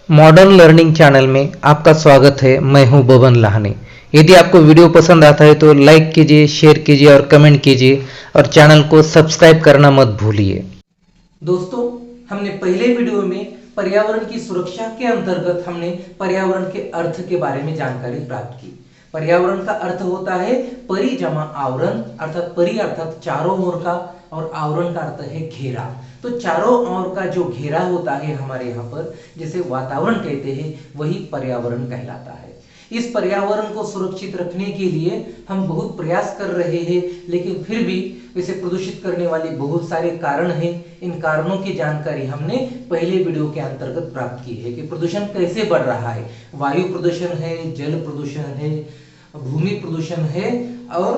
Modern learning channel में आपका स्वागत है। मैं हूं बबन लाहने। यदि आपको वीडियो पसंद आता है तो लाइक कीजिए, शेयर कीजिए और कमेंट कीजिए और चैनल को सब्सक्राइब करना मत भूलिए। दोस्तों, हमने पहले वीडियो में पर्यावरण की सुरक्षा के अंतर्गत हमने पर्यावरण के अर्थ के बारे में जानकारी प्राप्त की। पर्यावरण का अर्थ होता है परि जमा आवरण, अर्थात परि अर्थात चारों ओर का और आवरण का अर्थ है घेरा। तो चारों ओर का जो घेरा होता है हमारे यहाँ पर, जिसे वातावरण कहते हैं, वही पर्यावरण कहलाता है। इस पर्यावरण को सुरक्षित रखने के लिए हम बहुत प्रयास कर रहे हैं, लेकिन फिर भी इसे प्रदूषित करने वाले बहुत सारे कारण हैं। इन कारणों की जानकारी हमने पहले वीडियो के अंतर्गत प्राप्त की है कि प्रदूषण कैसे बढ़ रहा है। वायु प्रदूषण है, जल प्रदूषण है, भूमि प्रदूषण है और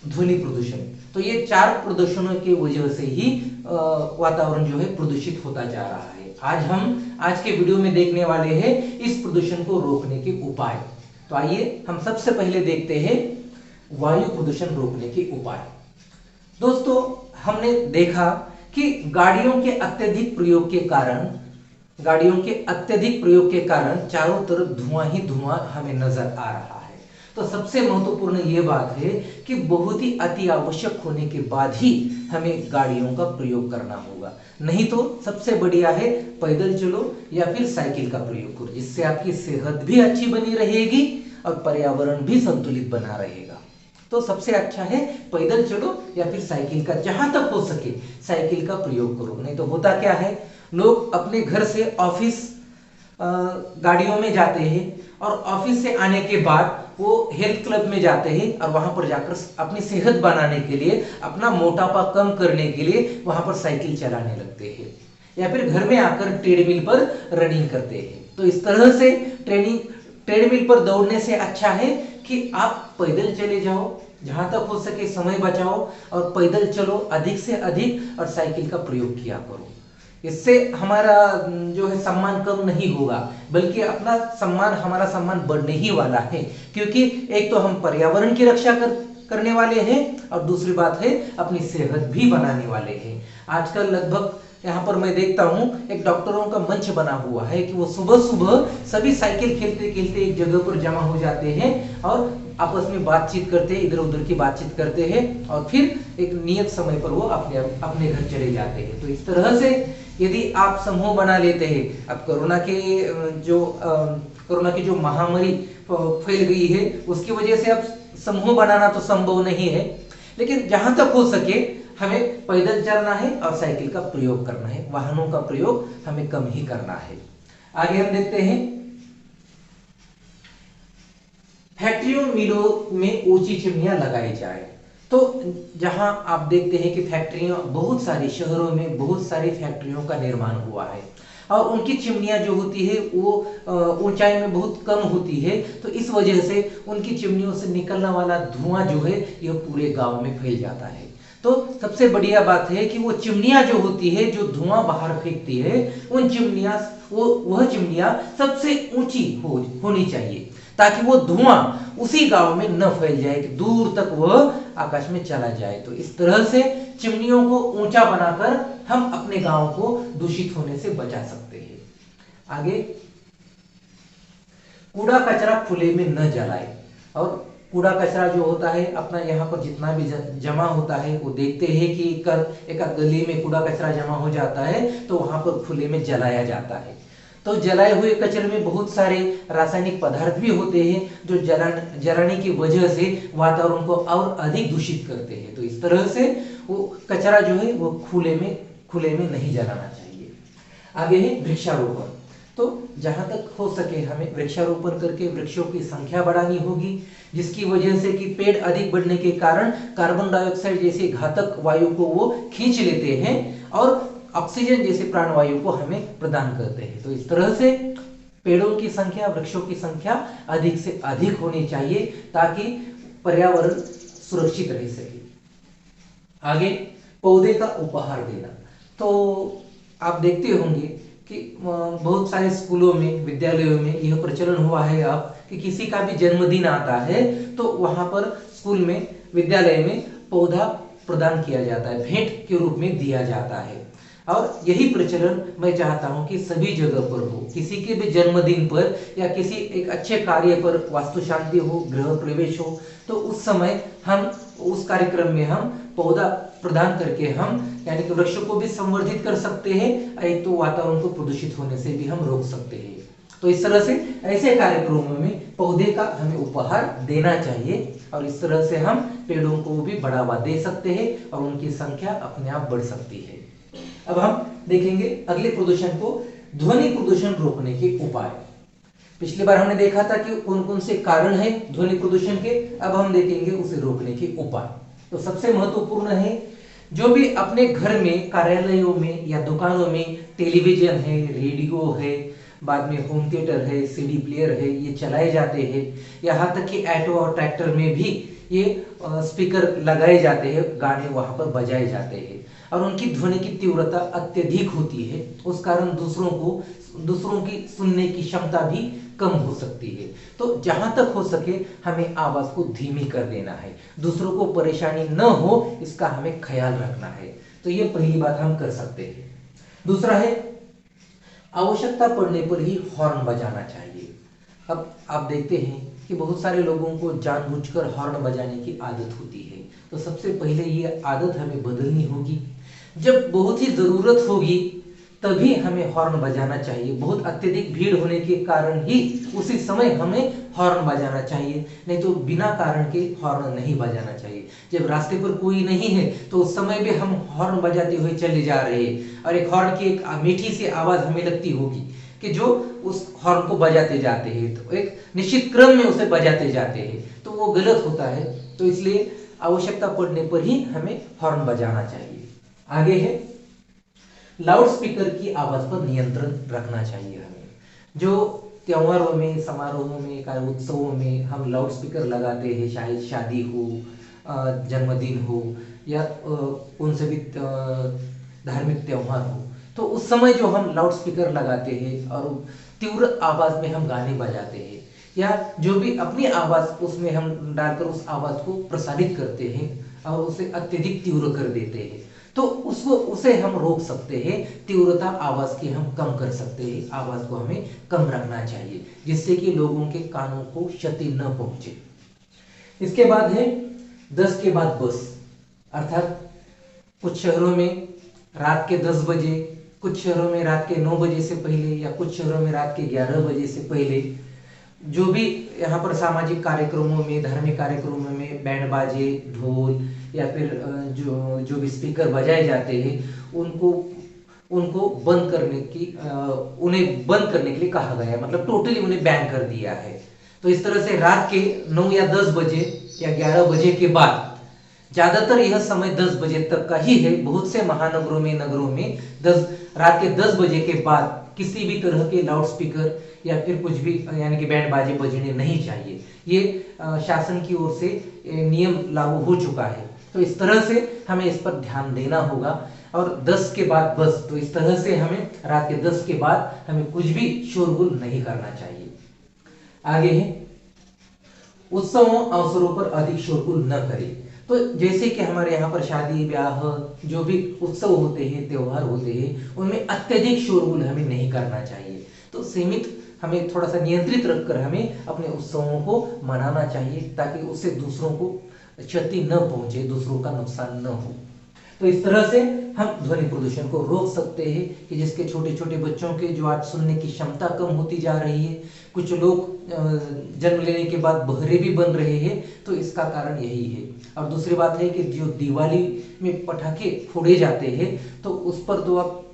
ध्वनि प्रदूषण। तो ये चार प्रदूषणों की वजह से ही वातावरण जो है प्रदूषित होता जा रहा है। आज के वीडियो में देखने वाले हैं इस प्रदूषण को रोकने के उपाय। तो आइए हम सबसे पहले देखते हैं वायु प्रदूषण रोकने के उपाय। दोस्तों, हमने देखा कि गाड़ियों के अत्यधिक प्रयोग के कारण चारों तरफ धुआं ही धुआं हमें नजर आ रहा है। तो सबसे महत्वपूर्ण यह बात है कि बहुत ही अति आवश्यक होने के बाद ही हमें गाड़ियों का प्रयोग करना होगा, नहीं तो सबसे बढ़िया है पैदल चलो या फिर साइकिल का प्रयोग करो, जिससे आपकी सेहत भी अच्छी बनी रहेगी और पर्यावरण भी संतुलित बना रहेगा। तो सबसे अच्छा है पैदल चलो या फिर साइकिल का, जहां तक हो सके साइकिल का प्रयोग करो। नहीं तो होता क्या है, लोग अपने घर से ऑफिस गाड़ियों में जाते हैं और ऑफिस से आने के बाद वो हेल्थ क्लब में जाते हैं और वहां पर जाकर अपनी सेहत बनाने के लिए, अपना मोटापा कम करने के लिए वहां पर साइकिल चलाने लगते हैं या फिर घर में आकर ट्रेडमिल पर रनिंग करते हैं। तो इस तरह से ट्रेडमिल पर दौड़ने से अच्छा है कि आप पैदल चले जाओ, जहां तक हो सके समय बचाओ और पैदल चलो अधिक से अधिक और साइकिल का प्रयोग किया करो। इससे हमारा जो है सम्मान कम नहीं होगा, बल्कि हमारा सम्मान बढ़ने ही वाला है, क्योंकि एक तो हम पर्यावरण की रक्षा करने वाले हैं और दूसरी बात है अपनी सेहत भी बनाने वाले हैं। आजकल लगभग यहाँ पर मैं देखता हूँ एक डॉक्टरों का मंच बना हुआ है कि वो सुबह सुबह सभी साइकिल खेलते खेलते एक जगह पर जमा हो जाते हैं और आपस में बातचीत करते हैं, इधर उधर की बातचीत करते हैं और फिर एक नियत समय पर वो अपने घर चले जाते हैं। तो इस तरह से यदि आप समूह बना लेते हैं, अब कोरोना की जो महामारी फैल गई है उसकी वजह से अब समूह बनाना तो संभव नहीं है, लेकिन जहां तक हो सके हमें पैदल चलना है और साइकिल का प्रयोग करना है। वाहनों का प्रयोग हमें कम ही करना है। आगे हम देखते हैं, फैक्ट्रियों मिलों में ऊंची चिमनियां लगाई जाए। तो जहां आप देखते हैं कि फैक्ट्रियां, बहुत सारी शहरों में बहुत सारी फैक्ट्रियों का निर्माण हुआ है और उनकी चिमनियां जो होती है वो ऊंचाई में बहुत कम होती है। तो इस वजह से उनकी चिमनियों से निकलने वाला धुआं जो है यह पूरे गांव में फैल जाता है। तो सबसे बढ़िया बात है कि वो चिमनियां जो होती है, जो धुआं बाहर फेंकती है, वह चिमनियां सबसे ऊंची होनी चाहिए, ताकि वो धुआं उसी गांव में न फैल जाए कि दूर तक वह आकाश में चला जाए। तो इस तरह से चिमनियों को ऊंचा बनाकर हम अपने गांव को दूषित होने से बचा सकते हैं। आगे, कूड़ा कचरा खुले में न जलाए। और कूड़ा कचरा जो होता है अपना यहाँ पर जितना भी जमा होता है, वो देखते हैं कि एक गली में कूड़ा कचरा जमा हो जाता है तो वहां पर खुले में जलाया जाता है। तो जलाए हुए कचरे में बहुत सारे रासायनिक पदार्थ भी होते हैं जो जलाने की वजह से वातावरण को और अधिक दूषित करते हैं। तो इस तरह से वो कचरा जो है वो खुले में नहीं जलाना चाहिए। आगे है वृक्षारोपण। तो जहां तक हो सके हमें वृक्षारोपण करके वृक्षों की संख्या बढ़ानी होगी, जिसकी वजह से कि पेड़ अधिक बढ़ने के कारण कार्बन डाइऑक्साइड जैसी घातक वायु को वो खींच लेते हैं और ऑक्सीजन जैसे प्राणवायु को हमें प्रदान करते हैं। तो इस तरह से पेड़ों की संख्या, वृक्षों की संख्या अधिक से अधिक होनी चाहिए ताकि पर्यावरण सुरक्षित रह सके। आगे, पौधे का उपहार देना। तो आप देखते होंगे कि बहुत सारे स्कूलों में, विद्यालयों में यह प्रचलन हुआ है अब कि किसी का भी जन्मदिन आता है तो वहां पर स्कूल में, विद्यालय में पौधा प्रदान किया जाता है, भेंट के रूप में दिया जाता है। और यही प्रचलन मैं चाहता हूं कि सभी जगह पर हो। किसी के भी जन्मदिन पर या किसी एक अच्छे कार्य पर, वास्तु शांति हो, गृह प्रवेश हो, तो उस समय हम उस कार्यक्रम में हम पौधा प्रदान करके हम यानी कि वृक्ष को भी संवर्धित कर सकते हैं, एक तो वातावरण को प्रदूषित होने से भी हम रोक सकते हैं। तो इस तरह से ऐसे कार्यक्रमों में पौधे का हमें उपहार देना चाहिए और इस तरह से हम पेड़ों को भी बढ़ावा दे सकते हैं और उनकी संख्या अपने आप बढ़ सकती है। अब हम देखेंगे अगले प्रदूषण को, ध्वनि प्रदूषण रोकने के उपाय। पिछली बार हमने देखा था कि कौन कौन से कारण हैं ध्वनि प्रदूषण के, अब हम देखेंगे उसे रोकने के उपाय। तो सबसे महत्वपूर्ण है, जो भी अपने घर में, कार्यालयों में या दुकानों में टेलीविजन है, रेडियो है, बाद में होम थिएटर है, सीडी प्लेयर है, ये चलाए जाते हैं। यहाँ तक कि ऑटो और ट्रैक्टर में भी ये स्पीकर लगाए जाते हैं, गाने वहां पर बजाए जाते हैं और उनकी ध्वनि की तीव्रता अत्यधिक होती है। उस कारण दूसरों की सुनने की क्षमता भी कम हो सकती है। तो जहां तक हो सके हमें आवाज को धीमी कर देना है, दूसरों को परेशानी न हो इसका हमें ख्याल रखना है। तो ये पहली बात हम कर सकते हैं। दूसरा है, आवश्यकता पड़ने पर ही हॉर्न बजाना चाहिए। अब आप देखते हैं कि बहुत सारे लोगों को जानबूझकर हॉर्न बजाने की आदत होती है। तो सबसे पहले ये आदत हमें बदलनी होगी। जब बहुत ही जरूरत होगी तभी हमें हॉर्न बजाना चाहिए। बहुत अत्यधिक भीड़ होने के कारण ही उसी समय हमें हॉर्न बजाना चाहिए, नहीं तो बिना कारण के हॉर्न नहीं बजाना चाहिए। जब रास्ते पर कोई नहीं है तो उस समय भी हम हॉर्न बजाते हुए चले जा रहे हैं और एक हॉर्न की एक मीठी सी आवाज हमें लगती होगी कि जो उस हॉर्न को बजाते जाते हैं, तो एक निश्चित क्रम में उसे बजाते जाते हैं, तो वो गलत होता है। तो इसलिए आवश्यकता पड़ने पर ही हमें हॉर्न बजाना चाहिए। आगे है, लाउड स्पीकर की आवाज पर नियंत्रण रखना चाहिए हमें। जो त्योहारों में, समारोहों में, उत्सवों में हम लाउड स्पीकर लगाते हैं, शायद शादी हो, जन्मदिन हो या कौन से भी धार्मिक त्योहार हो, तो उस समय जो हम लाउड स्पीकर लगाते हैं और तीव्र आवाज में हम गाने बजाते हैं या जो भी अपनी आवाज उसमें हम डालकर उस आवाज को प्रसारित करते हैं और उसे अत्यधिक तीव्र कर देते हैं, तो उसे हम रोक सकते हैं। तीव्रता आवाज की हम कम कर सकते हैं, आवाज को हमें कम रखना चाहिए जिससे कि लोगों के कानों को क्षति न पहुंचे। इसके बाद है 10 के बाद बस, अर्थात कुछ शहरों में रात के 10 बजे, कुछ शहरों में रात के 9 बजे से पहले या कुछ शहरों में रात के 11 बजे से पहले जो भी यहाँ पर सामाजिक कार्यक्रमों में, धार्मिक कार्यक्रमों में बैंड बाजे, ढोल या फिर जो भी स्पीकर बजाए जाते हैं उनको बंद करने की उन्हें बंद करने के लिए कहा गया है, मतलब टोटली उन्हें बैन कर दिया है। तो इस तरह से रात के 9 या 10 बजे या 11 बजे के बाद, ज्यादातर यह समय 10 बजे तक का ही है, बहुत से महानगरों में, नगरों में रात के 10 बजे के बाद किसी भी तरह के लाउड स्पीकर या फिर कुछ भी यानी कि बैंड बाजे बजने नहीं चाहिए। ये शासन की ओर से नियम लागू हो चुका है। तो इस तरह से हमें इस पर ध्यान देना होगा और 10 के बाद बस, तो इस तरह से हमें रात के 10 के बाद हमें कुछ भी शोरगुल नहीं करना चाहिए। आगे है, उत्सवों अवसरों पर अधिक शोरगुल न करें। तो जैसे कि हमारे यहाँ पर शादी ब्याह, जो भी उत्सव होते हैं, त्योहार होते हैं, उनमें अत्यधिक शोरगुल हमें नहीं करना चाहिए। तो सीमित, हमें थोड़ा सा नियंत्रित रखकर हमें अपने उत्सवों को मनाना चाहिए ताकि उससे दूसरों को क्षति न पहुंचे, दूसरों का नुकसान न हो। तो इस तरह से हम ध्वनि प्रदूषण को रोक सकते हैं कि जिसके छोटे छोटे बच्चों के जो आज सुनने की क्षमता कम होती जा रही है, कुछ लोग जन्म लेने के बाद बहरे भी बन रहे हैं, तो इसका कारण यही है। और दूसरी बात है कि जो दिवाली में पटाखे फोड़े जाते हैं तो उस पर तो आप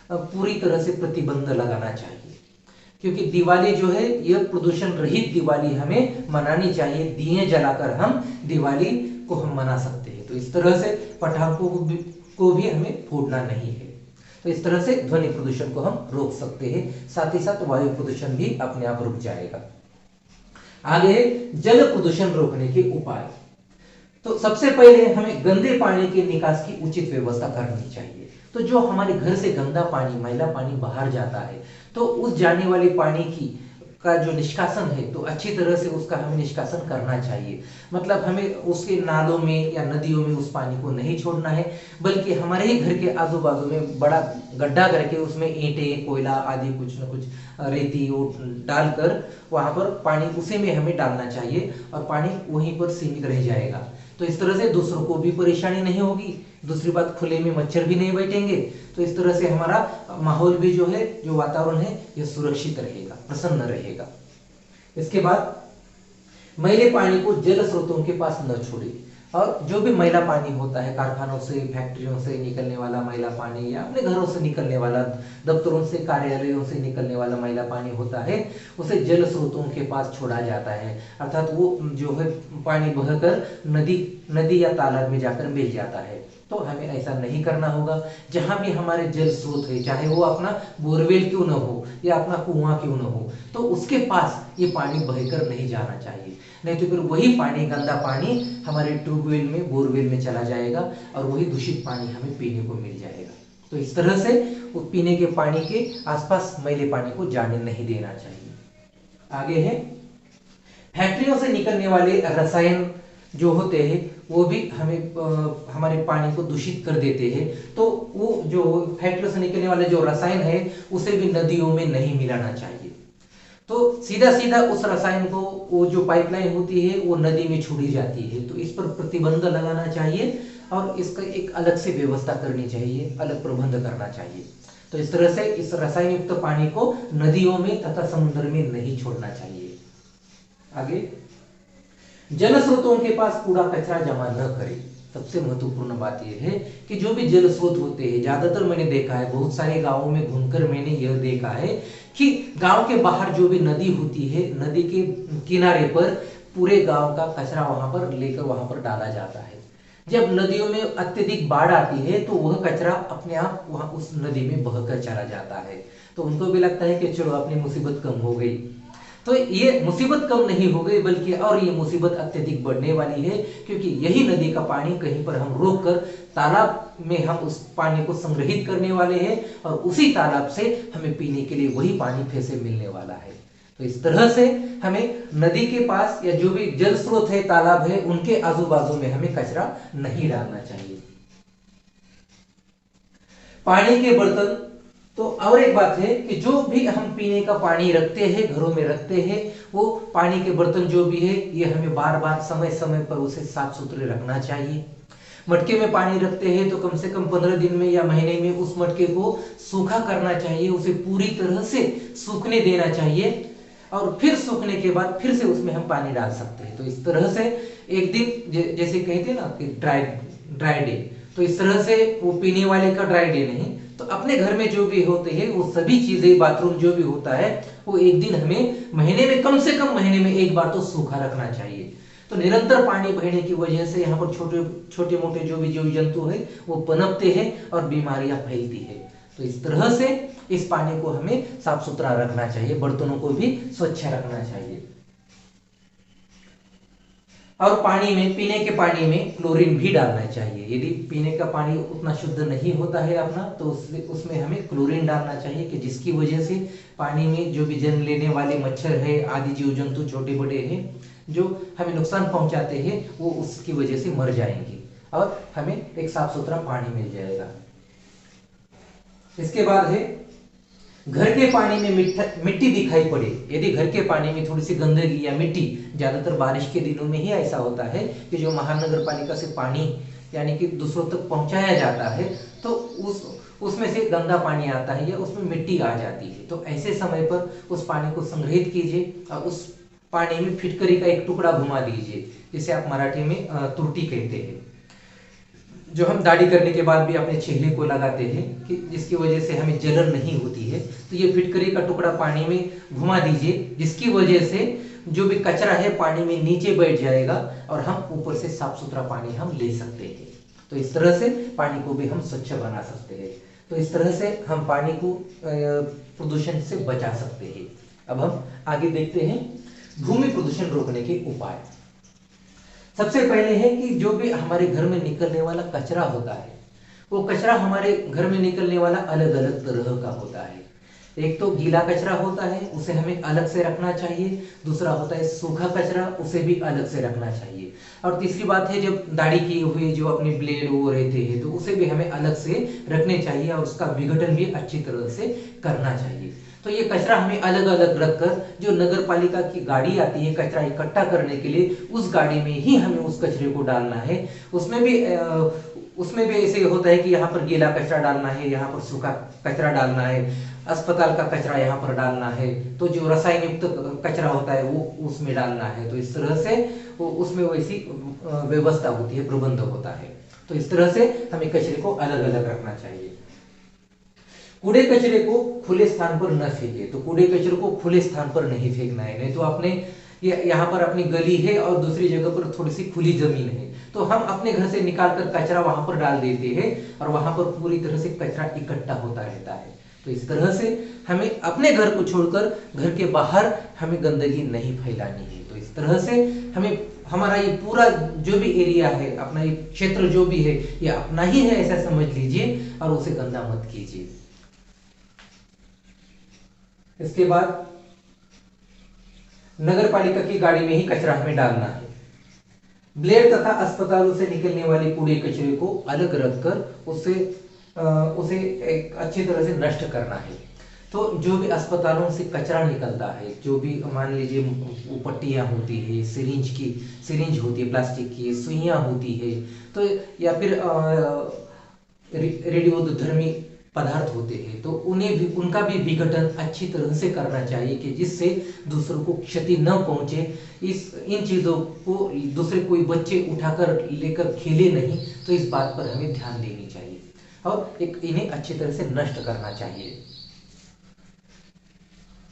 पूरी तरह से प्रतिबंध लगाना चाहिए, क्योंकि दिवाली जो है यह प्रदूषण रहित दिवाली हमें मनानी चाहिए। दिए जलाकर हम दिवाली को हम मना सकते हैं। तो इस तरह से पटाखों को भी हमें फोड़ना नहीं है। तो इस तरह से ध्वनि प्रदूषण को हम रोक सकते हैं, साथ ही साथ वायु प्रदूषण भी अपने आप रुक जाएगा। आगे जल प्रदूषण रोकने के उपाय। तो सबसे पहले हमें गंदे पानी के निकास की उचित व्यवस्था करनी चाहिए। तो जो हमारे घर से गंदा पानी, मैला पानी बाहर जाता है, तो उस जाने वाले पानी की का जो निष्कासन है तो अच्छी तरह से उसका हमें निष्कासन करना चाहिए। मतलब हमें उसके नालों में या नदियों में उस पानी को नहीं छोड़ना है, बल्कि हमारे ही घर के आजू बाजू में बड़ा गड्ढा करके उसमें ईंटें, कोयला आदि कुछ न कुछ रेती वो डालकर वहां पर पानी उसी में हमें डालना चाहिए और पानी वहीं पर सीमित रह जाएगा। तो इस तरह से दूसरों को भी परेशानी नहीं होगी। दूसरी बात, खुले में मच्छर भी नहीं बैठेंगे। तो इस तरह से हमारा माहौल भी जो है, जो वातावरण है, यह सुरक्षित रहेगा, प्रसन्न रहेगा। इसके बाद मैले पानी को जल स्रोतों के पास न छोड़े। और जो भी मैला पानी होता है, कारखानों से, फैक्ट्रियों से निकलने वाला मैला पानी या अपने घरों से निकलने वाला, दफ्तरों से, कार्यालयों से निकलने वाला मैला पानी होता है, उसे जल स्रोतों के पास छोड़ा जाता है। अर्थात वो जो है पानी बहकर नदी या तालाब में जाकर मिल जाता है। तो हमें ऐसा नहीं करना होगा। जहां भी हमारे जल स्रोत है, चाहे वो अपना बोरवेल क्यों न हो या अपना कुआं क्यों न हो, तो उसके पास ये पानी बहकर नहीं जाना चाहिए। नहीं तो फिर वही पानी, गंदा पानी हमारे ट्यूबवेल में, बोरवेल में चला जाएगा और वही दूषित पानी हमें पीने को मिल जाएगा। तो इस तरह से वो पीने के पानी के आसपास मैले पानी को जाने नहीं देना चाहिए। आगे है, फैक्ट्रियों से निकलने वाले रसायन जो होते हैं वो भी हमें हमारे पानी को दूषित कर देते हैं। तो वो जो फैक्ट्रियों से निकलने वाले जो रसायन है उसे भी नदियों में नहीं मिलाना चाहिए। तो सीधा सीधा उस रसायन को, वो जो पाइपलाइन होती है वो नदी में छोड़ी जाती है। तो इस पर प्रतिबंध लगाना चाहिए और इसका एक अलग से व्यवस्था करनी चाहिए, अलग प्रबंध करना चाहिए। तो इस तरह से इस रसायन युक्त पानी को नदियों में तथा समुद्र में नहीं छोड़ना चाहिए। आगे, जल स्रोतों के पास कूड़ा कचरा जमा न करें। सबसे महत्वपूर्ण बात यह है कि जो भी जल स्रोत होते हैं, ज्यादातर मैंने देखा है, बहुत सारे गांवों में घूमकर मैंने यह देखा है कि गांव के बाहर जो भी नदी होती है, नदी के किनारे पर पूरे गांव का कचरा वहां पर लेकर वहां पर डाला जाता है। जब नदियों में अत्यधिक बाढ़ आती है तो वह कचरा अपने आप वहां उस नदी में बहकर चला जाता है। तो उनको भी लगता है कि चलो अपनी मुसीबत कम हो गई। तो ये मुसीबत कम नहीं हो गई, बल्कि और ये मुसीबत अत्यधिक बढ़ने वाली है, क्योंकि यही नदी का पानी कहीं पर हम रोक कर तालाब में हम उस पानी को संग्रहित करने वाले हैं और उसी तालाब से हमें पीने के लिए वही पानी फिर से मिलने वाला है। तो इस तरह से हमें नदी के पास या जो भी जल स्रोत है, तालाब है, उनके आजू बाजू में हमें कचरा नहीं डालना चाहिए। पानी के बर्तन, तो और एक बात है कि जो भी हम पीने का पानी रखते हैं, घरों में रखते हैं, वो पानी के बर्तन जो भी है ये हमें बार बार समय समय पर उसे साफ सुथरे रखना चाहिए। मटके में पानी रखते हैं तो कम से कम 15 दिन में या महीने में उस मटके को सूखा करना चाहिए, उसे पूरी तरह से सूखने देना चाहिए और फिर सूखने के बाद फिर से उसमें हम पानी डाल सकते हैं। तो इस तरह से एक दिन, जैसे कहते हैं ना कि ड्राई डे, तो इस तरह से वो पीने वाले का ड्राई डे नहीं, तो अपने घर में जो भी होते हैं वो सभी चीजें, बाथरूम जो भी होता है वो एक दिन हमें महीने में, कम से कम महीने में एक बार तो सूखा रखना चाहिए। तो निरंतर पानी बहने की वजह से यहाँ पर छोटे मोटे जो भी जीव जंतु है वो पनपते हैं और बीमारियां फैलती है। तो इस तरह से इस पानी को हमें साफ सुथरा रखना चाहिए, बर्तनों को भी स्वच्छ रखना चाहिए। और पानी में, पीने के पानी में क्लोरीन भी डालना चाहिए। यदि पीने का पानी उतना शुद्ध नहीं होता है अपना, तो उसमें हमें क्लोरीन डालना चाहिए कि जिसकी वजह से पानी में जो भी जन्म लेने वाले मच्छर है आदि जीव जंतु छोटे बड़े हैं जो हमें नुकसान पहुंचाते हैं, वो उसकी वजह से मर जाएंगे और हमें एक साफ सुथरा पानी मिल जाएगा। इसके बाद है, घर के पानी में मिट्टी दिखाई पड़े। यदि घर के पानी में थोड़ी सी गंदगी या मिट्टी, ज्यादातर बारिश के दिनों में ही ऐसा होता है कि जो महानगर पालिका से पानी यानी कि दूसरों तक पहुंचाया जाता है, तो उसमें से गंदा पानी आता है या उसमें मिट्टी आ जाती है। तो ऐसे समय पर उस पानी को संग्रहित कीजिए और उस पानी में फिटकरी का एक टुकड़ा घुमा दीजिए, जिसे आप मराठी में तुरटी कहते हैं, जो हम दाढ़ी करने के बाद भी अपने चेहरे को लगाते हैं, कि जिसकी वजह से हमें जलन नहीं होती है। तो ये फिटकरी का टुकड़ा पानी में घुमा दीजिए, जिसकी वजह से जो भी कचरा है पानी में नीचे बैठ जाएगा और हम ऊपर से साफ सुथरा पानी हम ले सकते हैं। तो इस तरह से पानी को भी हम स्वच्छ बना सकते हैं। तो इस तरह से हम पानी को प्रदूषण से बचा सकते हैं। अब हम आगे देखते हैं भूमि प्रदूषण रोकने के उपाय। सबसे पहले है कि जो भी हमारे घर में निकलने वाला कचरा होता है, वो कचरा हमारे घर में निकलने वाला अलग अलग तरह का होता है। एक तो गीला कचरा होता है, उसे हमें अलग से रखना चाहिए। दूसरा होता है सूखा कचरा, उसे भी अलग से रखना चाहिए। और तीसरी बात है, जब दाढ़ी किए हुए जो अपने ब्लेड वो रहते हैं तो उसे भी हमें अलग से रखने चाहिए और उसका विघटन भी अच्छी तरह से करना चाहिए। तो ये कचरा हमें अलग अलग रखकर, जो नगर पालिका की गाड़ी आती है कचरा इकट्ठा करने के लिए, उस गाड़ी में ही हमें उस कचरे को डालना है। उसमें भी ऐसे होता है कि यहाँ पर गीला कचरा डालना है, यहाँ पर सूखा कचरा डालना है, अस्पताल का कचरा यहाँ पर डालना है, तो जो रसायन युक्त कचरा होता है वो उसमें डालना है। तो इस तरह से उसमें वैसी व्यवस्था होती है, प्रबंध होता है। तो इस तरह से हमें कचरे को अलग अलग रखना चाहिए। कूड़े कचरे को खुले स्थान पर न फेंके। तो कूड़े कचरे को खुले स्थान पर नहीं फेंकना है। नहीं तो आपने यहाँ पर अपनी गली है और दूसरी जगह पर थोड़ी सी खुली जमीन है, तो हम अपने घर से निकालकर कचरा वहां पर डाल देते हैं और वहां पर पूरी तरह से कचरा इकट्ठा होता रहता है। तो इस तरह से हमें अपने घर को छोड़कर घर के बाहर हमें गंदगी नहीं फैलानी है। तो इस तरह से हमें हमारा ये पूरा जो भी एरिया है, अपना ये क्षेत्र जो भी है, ये अपना ही है ऐसा समझ लीजिए और उसे गंदा मत कीजिए। इसके बाद नगर पालिका की गाड़ी में ही कचरा हमें डालना है। ब्लेड तथा अस्पतालों से निकलने वाले कूड़े कचरे को अलग रखकर उसे एक अच्छी तरह से नष्ट करना है। तो जो भी अस्पतालों से कचरा निकलता है, जो भी मान लीजिए पट्टियां होती है, सिरिंज होती है प्लास्टिक की, सुइयां होती है, तो या फिर रेडियोधर्मी पदार्थ होते हैं, तो उनका भी विघटन अच्छी तरह से करना चाहिए कि जिससे दूसरों को क्षति न पहुंचे। इन चीजों को दूसरे कोई बच्चे उठाकर लेकर खेले नहीं, तो इस बात पर हमें ध्यान देनी चाहिए और इन्हें अच्छी तरह से नष्ट करना चाहिए।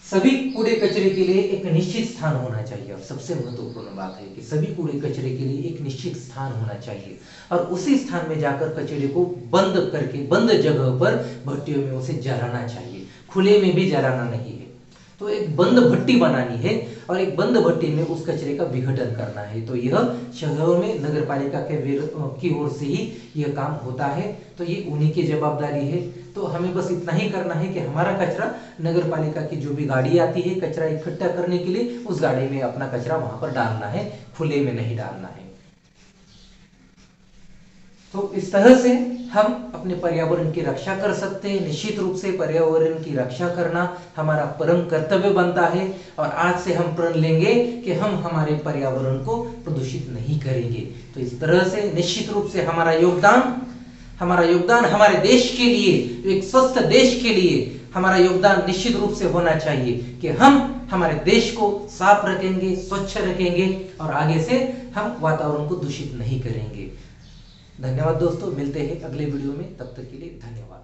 सभी कूड़े कचरे के लिए एक निश्चित स्थान होना चाहिए। और सबसे महत्वपूर्ण बात है कि सभी कूड़े कचरे के लिए एक निश्चित स्थान होना चाहिए और उसी स्थान में जाकर कचरे को बंद करके बंद जगह पर भट्टियों में उसे जलाना चाहिए, खुले में भी जलाना नहीं है। तो एक बंद भट्टी बनानी है और एक बंद भट्टी में उस कचरे का विघटन करना है। तो यह शहरों में नगर पालिका की ओर से ही यह काम होता है, तो ये उन्हीं की जवाबदारी है। तो हमें बस इतना ही करना है कि हमारा कचरा नगर पालिका की जो भी गाड़ी आती है कचरा इकट्ठा करने के लिए, उस गाड़ी में अपना कचरा वहां पर डालना है, खुले में नहीं डालना है। तो इस तरह से हम अपने पर्यावरण की रक्षा कर सकते हैं। निश्चित रूप से पर्यावरण की रक्षा करना हमारा परम कर्तव्य बनता है और आज से हम प्रण लेंगे कि हम हमारे पर्यावरण को प्रदूषित नहीं करेंगे। तो इस तरह से निश्चित रूप से हमारा योगदान हमारे देश के लिए, एक स्वस्थ देश के लिए हमारा योगदान निश्चित रूप से होना चाहिए कि हम हमारे देश को साफ रखेंगे, स्वच्छ रखेंगे और आगे से हम वातावरण को दूषित नहीं करेंगे। धन्यवाद दोस्तों, मिलते हैं अगले वीडियो में, तब तक के लिए धन्यवाद।